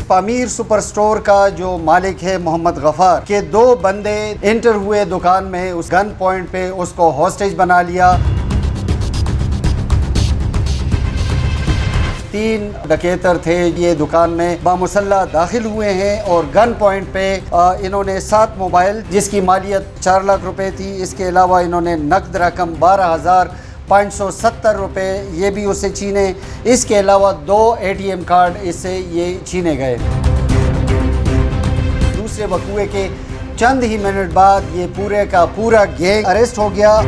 پامیر super store کا جو مالک ہے محمد غفار کے دو بندے انٹر ہوئے دکان میں، اس گن پوائنٹ پہ اس کو ہاسٹیج بنا لیا۔ 3 ڈکیتر تھے، یہ دکان میں بامسلح داخل ہوئے ہیں اور گن پوائنٹ پہ انہوں نے 7 موبائل جس کی مالیت 4 لاکھ روپے تھی، اس کے علاوہ انہوں نے نقد رقم 12,570 روپے یہ بھی اس سے چھینے، اس کے علاوہ 2 ATM کارڈ اس سے یہ چھینے گئے۔ دوسرے وقوعے کے چند ہی منٹ بعد یہ پورے کا پورا گینگ اریسٹ ہو گیا۔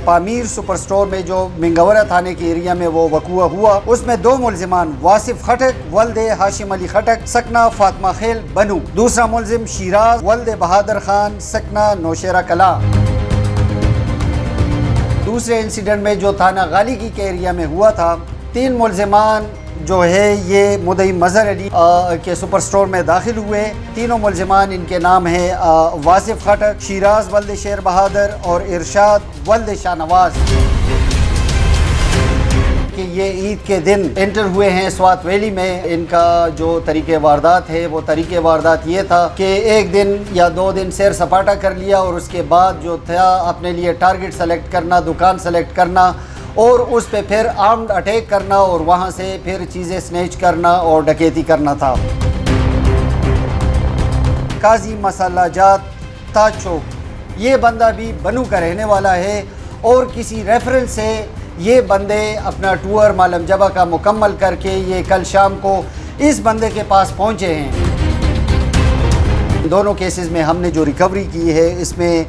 پامیر سپر سٹور میں جو منگورہ تھانے کے ایریا میں وہ وقوع ہوا، اس میں 2 ملزمان واصف خٹک ولد ہاشم علی خٹک سکنہ فاطمہ خیل بنو، دوسرا ملزم شیراز ولد بہادر خان سکنہ نوشیرہ کلاں۔ دوسرے انسیڈنٹ میں جو تھانہ غالیگی کے ایریا میں ہوا تھا، 3 ملزمان جو ہے یہ مدعی مظہر علی کے سپر سٹور میں داخل ہوئے۔ تینوں ملزمان ان کے نام ہیں واصف خٹک، شیراز ولد شیر بہادر اور ارشاد ولد شاہ نواز، کہ یہ عید کے دن انٹر ہوئے ہیں سوات ویلی میں۔ ان کا جو طریقہ واردات ہے وہ طریقہ واردات یہ تھا کہ ایک دن یا 2 دن سیر سپاٹا کر لیا اور اس کے بعد جو تھا اپنے لیے ٹارگٹ سلیکٹ کرنا، دکان سلیکٹ کرنا اور اس پہ پھر آرمڈ اٹیک کرنا اور وہاں سے پھر چیزیں سنیچ کرنا اور ڈکیتی کرنا تھا۔ قاضی مسالہ جات تاج چوک، یہ بندہ بھی بنو کا رہنے والا ہے اور کسی ریفرنس سے یہ بندے اپنا ٹور معلم جبہ کا مکمل کر کے یہ کل شام کو اس بندے کے پاس پہنچے ہیں۔ دونوں کیسز میں ہم نے جو ریکوری کی ہے اس میں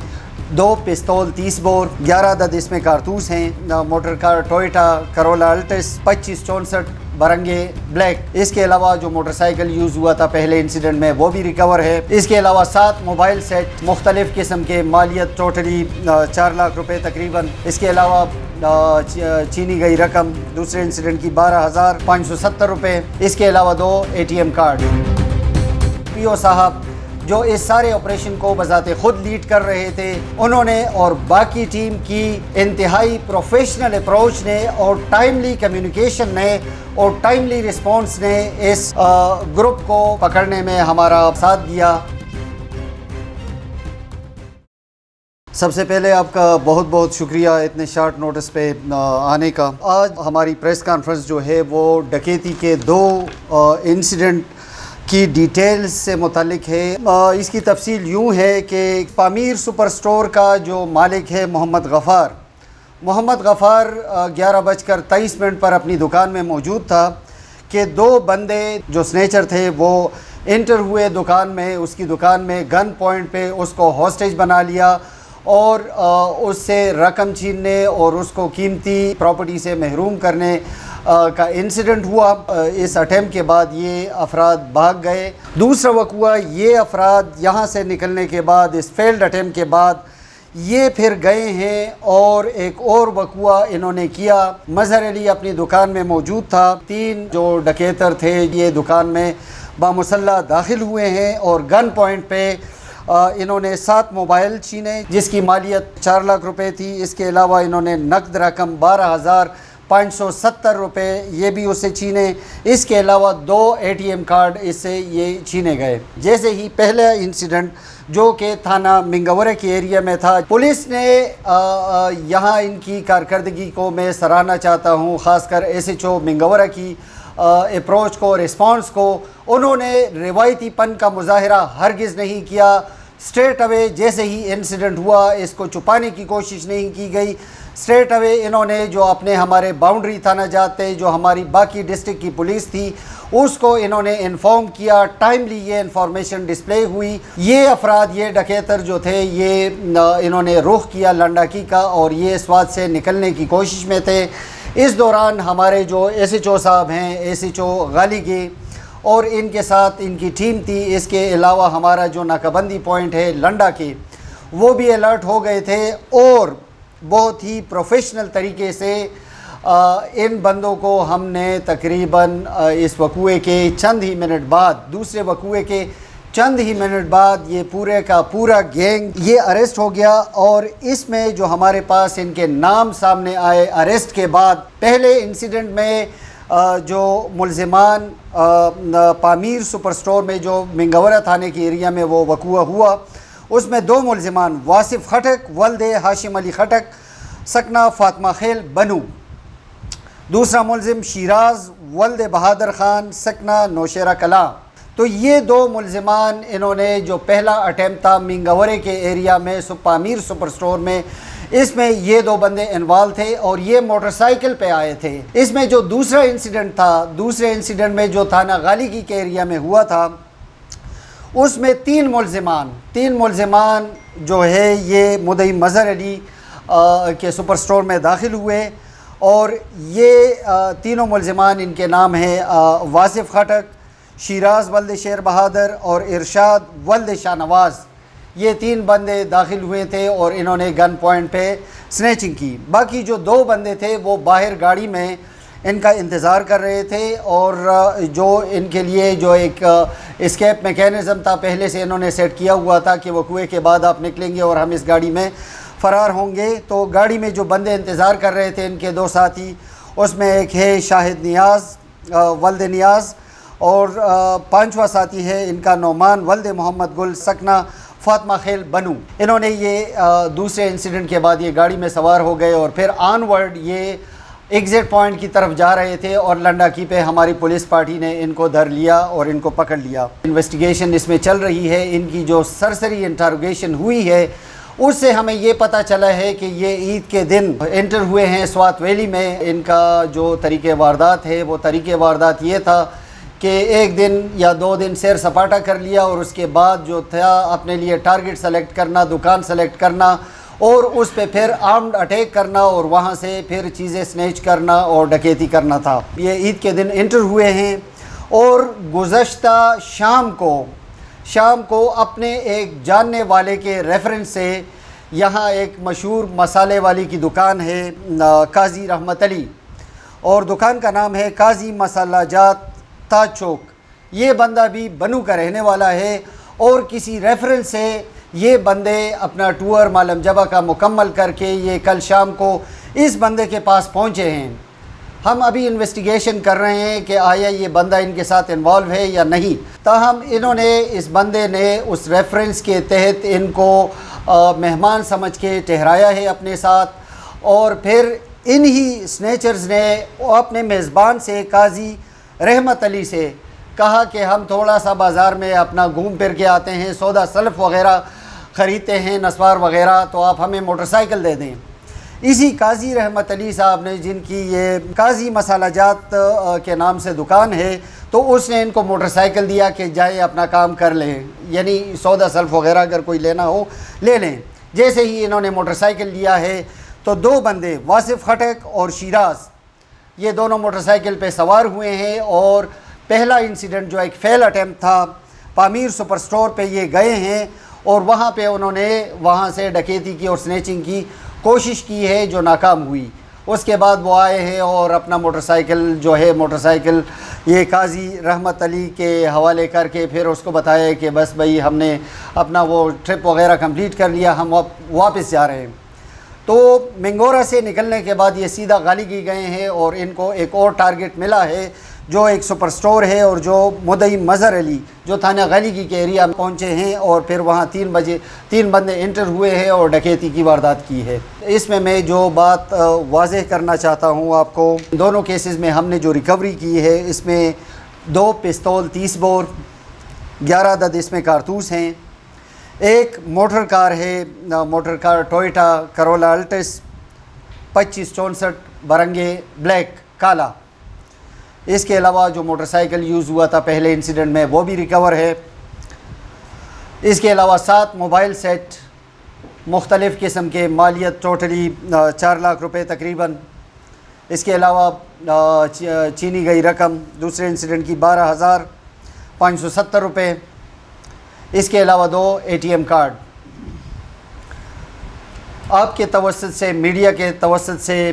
2 پستول 30 بور، 11 عدد اس میں کارتوس ہیں، موٹر کار ٹوئٹا کرولا الٹس 2564 برنگے بلیک، اس کے علاوہ جو موٹر سائیکل یوز ہوا تھا پہلے انسیڈنٹ میں وہ بھی ریکور ہے۔ اس کے علاوہ 7 موبائل سیٹ مختلف قسم کے، مالیت ٹوٹلی 4 لاکھ روپے تقریباً، اس کے علاوہ چھینی گئی رقم دوسرے انسیڈنٹ کی 12,570 روپے، اس کے علاوہ 2 ATM کارڈ۔ PO صاحب جو اس سارے آپریشن کو بذات خود لیڈ کر رہے تھے، انہوں نے اور باقی ٹیم کی انتہائی پروفیشنل اپروچ نے اور ٹائملی کمیونیکیشن نے اور ٹائملی رسپانس نے اس گروپ کو پکڑنے میں ہمارا ساتھ دیا۔ سب سے پہلے آپ کا بہت بہت شکریہ اتنے شارٹ نوٹس پہ آنے کا۔ آج ہماری پریس کانفرنس جو ہے وہ ڈکیتی کے 2 انسیڈنٹ کی ڈیٹیلز سے متعلق ہے۔ اس کی تفصیل یوں ہے کہ پامیر سپر سٹور کا جو مالک ہے محمد غفار 11:23 پر اپنی دکان میں موجود تھا کہ 2 بندے جو سنیچر تھے وہ انٹر ہوئے دکان میں، اس کی دکان میں گن پوائنٹ پہ اس کو ہاسٹیج بنا لیا اور اس سے رقم چھیننے اور اس کو قیمتی پراپرٹی سے محروم کرنے کا انسیڈنٹ ہوا۔ اس اٹیمپٹ کے بعد یہ افراد بھاگ گئے۔ دوسرا وقوع، یہ افراد یہاں سے نکلنے کے بعد اس فیلڈ اٹیمپٹ کے بعد یہ پھر گئے ہیں اور ایک اور وقوع انہوں نے کیا۔ مظہر علی اپنی دکان میں موجود تھا، 3 جو ڈکیتر تھے یہ دکان میں بامسلح داخل ہوئے ہیں اور گن پوائنٹ پہ انہوں نے 7 موبائل چھینے جس کی مالیت 4 لاکھ روپے تھی، اس کے علاوہ انہوں نے نقد رقم 12,570 روپے یہ بھی اس سے چھینے، اس کے علاوہ 2 ATM کارڈ اس سے یہ چھینے گئے۔ جیسے ہی پہلا انسیڈنٹ جو کہ تھانہ منگورہ کے ایریا میں تھا، پولیس نے یہاں ان کی کارکردگی کو میں سراہنا چاہتا ہوں، خاص کر SHO منگورہ کی اپروچ کو، رسپانس کو۔ انہوں نے روایتی پن کا مظاہرہ ہرگز نہیں کیا۔ اسٹریٹ اوے جیسے ہی انسیڈنٹ ہوا اس کو چھپانے کی کوشش نہیں کی گئی، اسٹریٹ اوے انہوں نے جو اپنے ہمارے باؤنڈری تھانہ جاتے جو ہماری باقی ڈسٹرکٹ کی پولیس تھی اس کو انہوں نے انفارم کیا، ٹائملی یہ انفارمیشن ڈسپلے ہوئی۔ یہ افراد، یہ ڈکیتر جو تھے، یہ انہوں نے رخ کیا لنڈاکی کا اور یہ سوات سے نکلنے کی کوشش میں تھے۔ اس دوران ہمارے جو SHO صاحب ہیں، SHO غالیگی اور ان کے ساتھ ان کی ٹیم تھی، اس کے علاوہ ہمارا جو ناکہ بندی پوائنٹ ہے لنڈا کے، وہ بھی الرٹ ہو گئے تھے اور بہت ہی پروفیشنل طریقے سے ان بندوں کو ہم نے تقریباً اس وقوعے کے چند ہی منٹ بعد، دوسرے وقوعے کے چند ہی منٹ بعد یہ پورے کا پورا گینگ یہ اریسٹ ہو گیا۔ اور اس میں جو ہمارے پاس ان کے نام سامنے آئے اریسٹ کے بعد، پہلے انسیڈنٹ میں جو ملزمان پامیر سپر سٹور میں جو منگورہ تھانے کی ایریا میں وہ وقوع ہوا، اس میں 2 ملزمان واصف خٹک ولد ہاشم علی خٹک سکنہ فاطمہ خیل بنو، دوسرا ملزم شیراز ولد بہادر خان سکنہ نوشیرہ کلاں۔ تو یہ 2 ملزمان انہوں نے جو پہلا اٹیمپٹ تھا منگورے کے ایریا میں پامیر سپر سٹور میں، اس میں یہ 2 بندے انوالو تھے اور یہ موٹر سائیکل پہ آئے تھے۔ اس میں جو دوسرا انسیڈنٹ تھا، دوسرے انسیڈنٹ میں جو تھانہ غالیگی کے ایریا میں ہوا تھا، اس میں 3 ملزمان جو ہے یہ مدعی مظہر علی کے سپر سٹور میں داخل ہوئے، اور یہ تینوں ملزمان ان کے نام ہیں واصف خٹک، شیراز ولد شیر بہادر اور ارشاد ولد شاہ نواز۔ یہ 3 بندے داخل ہوئے تھے اور انہوں نے گن پوائنٹ پہ سنیچنگ کی۔ باقی جو 2 بندے تھے وہ باہر گاڑی میں ان کا انتظار کر رہے تھے، اور جو ان کے لیے جو ایک اسکیپ میکینزم تھا پہلے سے انہوں نے سیٹ کیا ہوا تھا کہ وقوعے کے بعد آپ نکلیں گے اور ہم اس گاڑی میں فرار ہوں گے۔ تو گاڑی میں جو بندے انتظار کر رہے تھے ان کے 2 ساتھی، اس میں ایک ہے شاہد نیاز ولد نیاز، اور 5واں ساتھی ہے ان کا نعمان ولد محمد گل سکنہ فاطمہ خیل بنو۔ انہوں نے یہ دوسرے انسیڈنٹ کے بعد یہ گاڑی میں سوار ہو گئے اور پھر آن ورڈ یہ ایگزٹ پوائنٹ کی طرف جا رہے تھے، اور لنڈاکی پہ ہماری پولیس پارٹی نے ان کو دھر لیا اور ان کو پکڑ لیا۔ انویسٹیگیشن اس میں چل رہی ہے، ان کی جو سرسری انٹروگیشن ہوئی ہے اس سے ہمیں یہ پتہ چلا ہے کہ یہ عید کے دن انٹر ہوئے ہیں سوات ویلی میں۔ ان کا جو طریقہ واردات ہے وہ طریقہ واردات یہ تھا کہ 1 دن یا 2 دن سیر سپاٹا کر لیا، اور اس کے بعد جو تھا اپنے لیے ٹارگٹ سلیکٹ کرنا، دکان سلیکٹ کرنا، اور اس پہ پھر آرمڈ اٹیک کرنا، اور وہاں سے پھر چیزیں سنیچ کرنا اور ڈکیتی کرنا تھا۔ یہ عید کے دن انٹر ہوئے ہیں، اور گزشتہ شام کو اپنے ایک جاننے والے کے ریفرنس سے یہاں ایک مشہور مسالے والی کی دکان ہے قاضی رحمت علی، اور دکان کا نام ہے قاضی مسالہ جات تاج چوک۔ یہ بندہ بھی بنو کا رہنے والا ہے، اور کسی ریفرنس سے یہ بندے اپنا ٹور معلم جبہ کا مکمل کر کے یہ کل شام کو اس بندے کے پاس پہنچے ہیں۔ ہم ابھی انویسٹیگیشن کر رہے ہیں کہ آیا یہ بندہ ان کے ساتھ انوالو ہے یا نہیں، تاہم انہوں نے اس بندے نے اس ریفرنس کے تحت ان کو مہمان سمجھ کے ٹھہرایا ہے اپنے ساتھ، اور پھر انہی سنیچرز نے اپنے میزبان سے قاضی رحمت علی سے کہا کہ ہم تھوڑا سا بازار میں اپنا گھوم پھر کے آتے ہیں، سودا سلف وغیرہ خریدتے ہیں، نسوار وغیرہ، تو آپ ہمیں موٹر سائیکل دے دیں۔ اسی قاضی رحمت علی صاحب نے، جن کی یہ قاضی مسالہ جات کے نام سے دکان ہے، تو اس نے ان کو موٹر سائیکل دیا کہ جائیں اپنا کام کر لیں، یعنی سودا سلف وغیرہ اگر کوئی لینا ہو لے لیں۔ جیسے ہی انہوں نے موٹر سائیکل لیا ہے تو 2 بندے واصف خٹک اور شیراز یہ دونوں موٹر سائیکل پہ سوار ہوئے ہیں، اور پہلا انسیڈنٹ جو ایک فیل اٹیمپٹ تھا پامیر سپر سٹور پہ یہ گئے ہیں، اور وہاں پہ انہوں نے وہاں سے ڈکیتی کی اور سنیچنگ کی کوشش کی ہے جو ناکام ہوئی۔ اس کے بعد وہ آئے ہیں اور اپنا موٹر سائیکل یہ قاضی رحمت علی کے حوالے کر کے پھر اس کو بتایا کہ بس بھائی ہم نے اپنا وہ ٹرپ وغیرہ کمپلیٹ کر لیا، ہم واپس جا رہے ہیں۔ تو منگورہ سے نکلنے کے بعد یہ سیدھا غالیگی گئے ہیں، اور ان کو ایک اور ٹارگٹ ملا ہے جو ایک سپر سٹور ہے، اور جو مدعی مظہر علی جو تھانہ غالیگی کے ایریا میں پہنچے ہیں، اور پھر وہاں 3 بندے انٹر ہوئے ہیں اور ڈکیتی کی واردات کی ہے۔ اس میں جو بات واضح کرنا چاہتا ہوں آپ کو، دونوں کیسز میں ہم نے جو ریکوری کی ہے اس میں 2 پستول 30 بور، 11 عدد اس میں کارتوس ہیں، ایک موٹر کار ہے، موٹر کار ٹوئٹا کرولا الٹس 2564 برنگے بلیک کالا۔ اس کے علاوہ جو موٹر سائیکل یوز ہوا تھا پہلے انسیڈنٹ میں وہ بھی ریکور ہے۔ اس کے علاوہ 7 موبائل سیٹ مختلف قسم کے، مالیت ٹوٹلی 4 لاکھ روپے تقریباً۔ اس کے علاوہ چینی گئی رقم دوسرے انسیڈنٹ کی 12,570 روپے۔ اس کے علاوہ 2 ATM کارڈ۔ آپ کے توسط سے، میڈیا کے توسط سے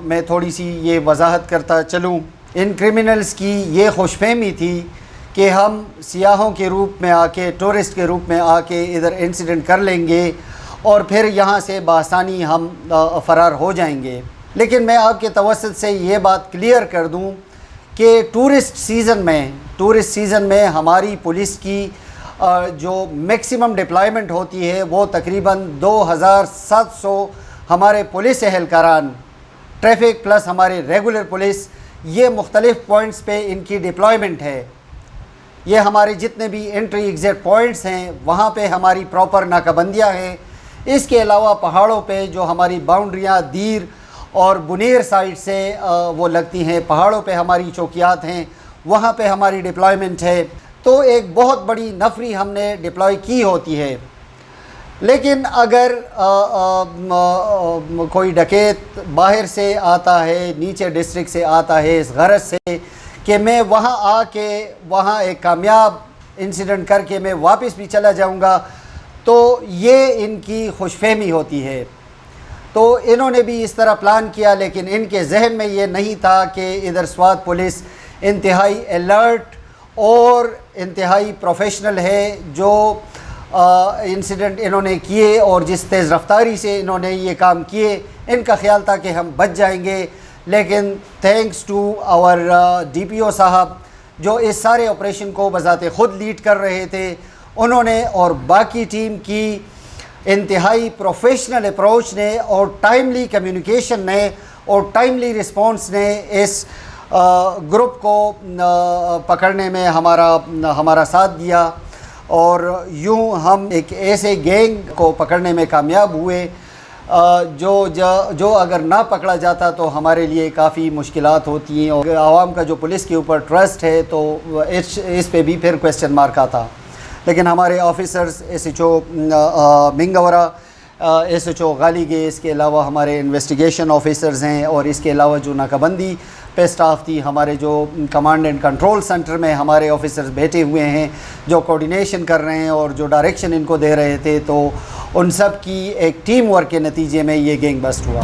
میں تھوڑی سی یہ وضاحت کرتا چلوں، ان کرمنلز کی یہ خوش فہمی تھی کہ ہم سیاحوں کے روپ میں آ کے، ٹورسٹ کے روپ میں آ کے ادھر انسیڈنٹ کر لیں گے اور پھر یہاں سے بآسانی ہم فرار ہو جائیں گے۔ لیکن میں آپ کے توسط سے یہ بات کلیئر کر دوں کہ ٹورسٹ سیزن میں ہماری پولیس کی جو میکسیمم ڈپلائمنٹ ہوتی ہے وہ تقریباً 2700 ہمارے پولیس اہلکاران، ٹریفک پلس ہمارے ریگولر پولیس، یہ مختلف پوائنٹس پہ ان کی ڈپلائمنٹ ہے۔ یہ ہمارے جتنے بھی انٹری ایگزٹ پوائنٹس ہیں وہاں پہ ہماری پراپر ناکہ بندیاں ہیں۔ اس کے علاوہ پہاڑوں پہ جو ہماری باؤنڈریاں دیر اور بنیر سائڈ سے وہ لگتی ہیں، پہاڑوں پہ ہماری چوکیات ہیں، وہاں پہ ہماری ڈپلائمنٹ ہے۔ تو ایک بہت بڑی نفری ہم نے ڈپلوائے کی ہوتی ہے۔ لیکن اگر کوئی ڈکیت باہر سے آتا ہے، نیچے ڈسٹرکٹ سے آتا ہے اس غرض سے کہ میں وہاں آ کے وہاں ایک کامیاب انسیڈنٹ کر کے میں واپس بھی چلا جاؤں گا، تو یہ ان کی خوش فہمی ہوتی ہے۔ تو انہوں نے بھی اس طرح پلان کیا، لیکن ان کے ذہن میں یہ نہیں تھا کہ ادھر سوات پولیس انتہائی الرٹ اور انتہائی پروفیشنل ہے۔ جو انسیڈنٹ انہوں نے کیے اور جس تیز رفتاری سے انہوں نے یہ کام کیے، ان کا خیال تھا کہ ہم بچ جائیں گے، لیکن thanks to our D P O صاحب جو اس سارے آپریشن کو بذات خود لیڈ کر رہے تھے، انہوں نے اور باقی ٹیم کی انتہائی پروفیشنل اپروچ نے اور ٹائملی کمیونیکیشن نے اور ٹائملی رسپانس نے اس گروپ کو پکڑنے میں ہمارا ساتھ دیا، اور یوں ہم ایک ایسے گینگ کو پکڑنے میں کامیاب ہوئے جو اگر نہ پکڑا جاتا تو ہمارے لیے کافی مشکلات ہوتی ہیں، اور عوام کا جو پولیس کے اوپر ٹرسٹ ہے تو اس پہ بھی پھر کویسچن مارک آتا۔ لیکن ہمارے officers S H O Mingora, S H O غالی گے، اس کے علاوہ ہمارے انویسٹیگیشن آفیسرز ہیں، اور اس کے علاوہ جو ناکہ بندی پہ اسٹاف تھی، ہمارے جو کمانڈ اینڈ کنٹرول سینٹر میں ہمارے آفیسرز بیٹھے ہوئے ہیں جو کوارڈینیشن کر رہے ہیں اور جو ڈائریکشن ان کو دے رہے تھے، تو ان سب کی ایک ٹیم ورک کے نتیجے میں یہ گینگ بسٹ ہوا۔